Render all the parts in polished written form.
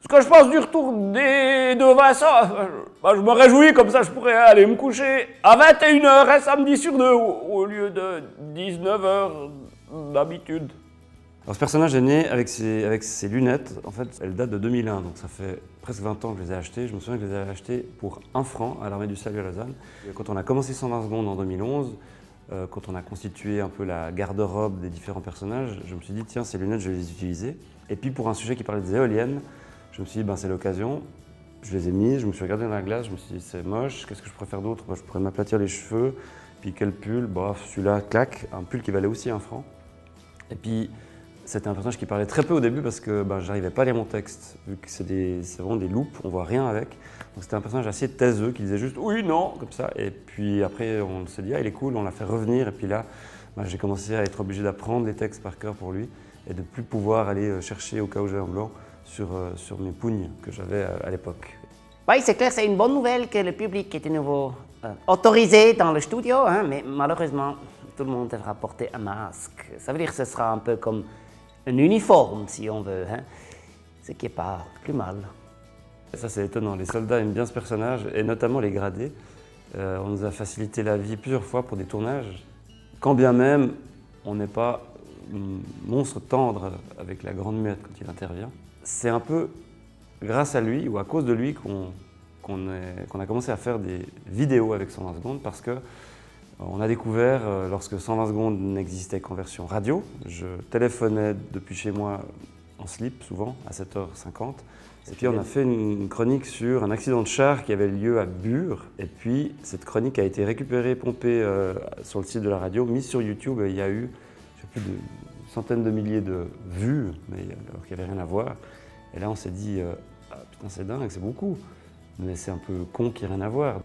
Ce que je pense du retour de Vincent, je me réjouis, comme ça je pourrais aller me coucher à 21h un samedi sur deux au lieu de 19h d'habitude. Alors ce personnage est né avec ses lunettes, en fait elles datent de 2001, donc ça fait presque 20 ans que je les ai achetées. Je me souviens que je les ai achetées pour 1 franc à l'Armée du Salut à Lausanne. Et quand on a commencé 120 secondes en 2011, quand on a constitué un peu la garde-robe des différents personnages, je me suis dit tiens ces lunettes je vais les utiliser. Et puis pour un sujet qui parlait des éoliennes, je me suis dit ben, c'est l'occasion. Je les ai mises, je me suis regardé dans la glace, je me suis dit c'est moche, qu'est-ce que je pourrais faire d'autre? Je pourrais m'aplatir les cheveux, puis quel pull? Bah, celui-là, clac, un pull qui valait aussi 1 franc. Et puis c'était un personnage qui parlait très peu au début parce que ben, j'arrivais pas à lire mon texte, vu que c'est vraiment des loupes, on voit rien avec. Donc c'était un personnage assez taiseux qui disait juste oui, non, comme ça. Et puis après on s'est dit ah il est cool, on l'a fait revenir. Et puis là, ben, j'ai commencé à être obligé d'apprendre les textes par cœur pour lui et de plus pouvoir aller chercher au cas où j'avais un blanc sur mes pugnes que j'avais à l'époque. Oui, c'est clair, c'est une bonne nouvelle que le public est de nouveau autorisé dans le studio, hein, mais malheureusement, tout le monde devra porter un masque. Ça veut dire que ce sera un peu comme un uniforme, si on veut, hein, ce qui n'est pas plus mal. Ça, c'est étonnant. Les soldats aiment bien ce personnage, et notamment les gradés. On nous a facilité la vie plusieurs fois pour des tournages, quand bien même on n'est pas monstre tendre avec la grande muette quand il intervient. C'est un peu grâce à lui ou à cause de lui qu'on a commencé à faire des vidéos avec 120 secondes parce que on a découvert lorsque 120 secondes n'existait qu'en version radio. Je téléphonais depuis chez moi en slip souvent à 7h50 et puis on a fait une chronique sur un accident de char qui avait lieu à Bure et puis cette chronique a été récupérée, pompée sur le site de la radio, mise sur YouTube et il y a eu je sais plus de centaines de milliers de vues mais alors qu'il n'y avait rien à voir. Et là, on s'est dit, ah, putain, c'est dingue, c'est beaucoup, mais c'est un peu con qu'il n'y ait rien à voir.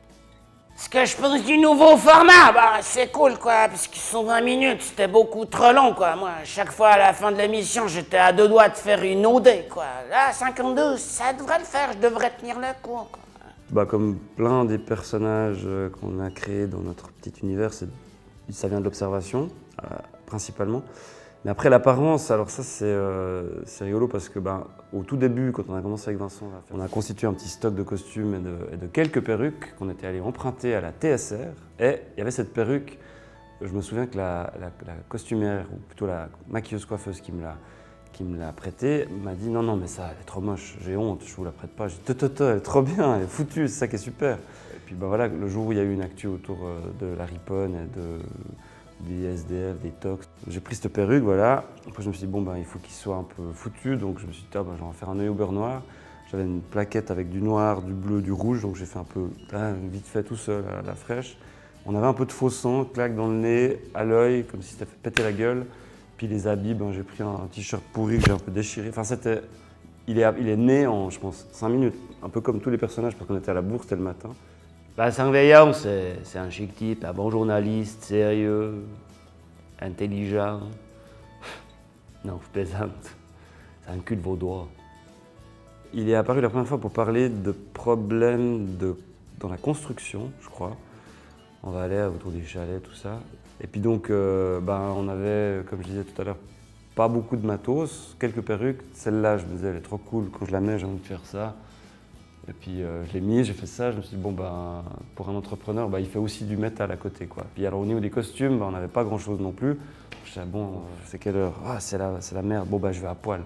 Ce que je pense du nouveau format, bah, c'est cool, quoi, parce qu'ils sont 20 minutes, c'était beaucoup trop long, quoi. Moi, chaque fois à la fin de l'émission, j'étais à 2 doigts de faire une OD, quoi. Là, 52, ça devrait le faire, je devrais tenir le coup, quoi. Bah, comme plein des personnages qu'on a créés dans notre petit univers, ça vient de l'observation, principalement. Mais après l'apparence, alors ça c'est rigolo parce que au tout début, quand on a commencé avec Vincent, on a constitué un petit stock de costumes et de quelques perruques qu'on était allé emprunter à la TSR. Et il y avait cette perruque, je me souviens que la costumière, ou plutôt la maquilleuse-coiffeuse qui me l'a prêtée, m'a dit non, mais ça, elle est trop moche, j'ai honte, je vous la prête pas. J'ai dit elle est trop bien, elle est foutue, c'est ça qui est super. Et puis voilà, le jour où il y a eu une actu autour de la Riponne et des SDF, des tox. J'ai pris cette perruque, voilà. Après, je me suis dit, bon, il faut qu'il soit un peu foutu. Donc, je me suis dit, ah, je vais en faire un œil au beurre noir. J'avais une plaquette avec du noir, du bleu, du rouge. Donc, j'ai fait un peu, vite fait, tout seul, à la fraîche. On avait un peu de faux sang, claque dans le nez, à l'œil, comme si c'était fait péter la gueule. Puis, les habits, j'ai pris un t-shirt pourri que j'ai un peu déchiré. Enfin, il est né en, je pense, 5 minutes. Un peu comme tous les personnages, parce qu'on était à la bourse, c'était le matin. Vincent Veillant, c'est un chic type, un bon journaliste, sérieux, intelligent. Non, je plaisante. C'est un cul de vaudois. Il est apparu la première fois pour parler de problèmes dans la construction, je crois. En Valais, autour des chalets, tout ça. Et puis donc, on avait, comme je disais tout à l'heure, pas beaucoup de matos, quelques perruques. Celle-là, je me disais, elle est trop cool, quand je la mets, j'ai envie de faire ça. Et puis je l'ai mis, j'ai fait ça, je me suis dit, bon, pour un entrepreneur, il fait aussi du métal à côté, quoi. Puis alors au niveau des costumes, on n'avait pas grand-chose non plus. Je disais, bon, c'est quelle heure? Ah, c'est la merde, bon, je vais à poil.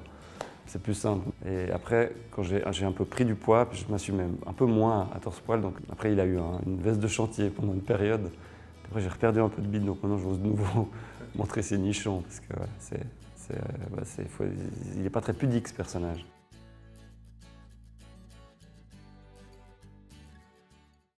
C'est plus simple. Et après, quand j'ai un peu pris du poids, puis je m'assumais un peu moins à torse-poil, donc après il a eu une veste de chantier pendant une période. Puis après j'ai reperdu un peu de bide, donc maintenant j'ose de nouveau montrer ses nichons, parce que il n'est pas très pudique ce personnage.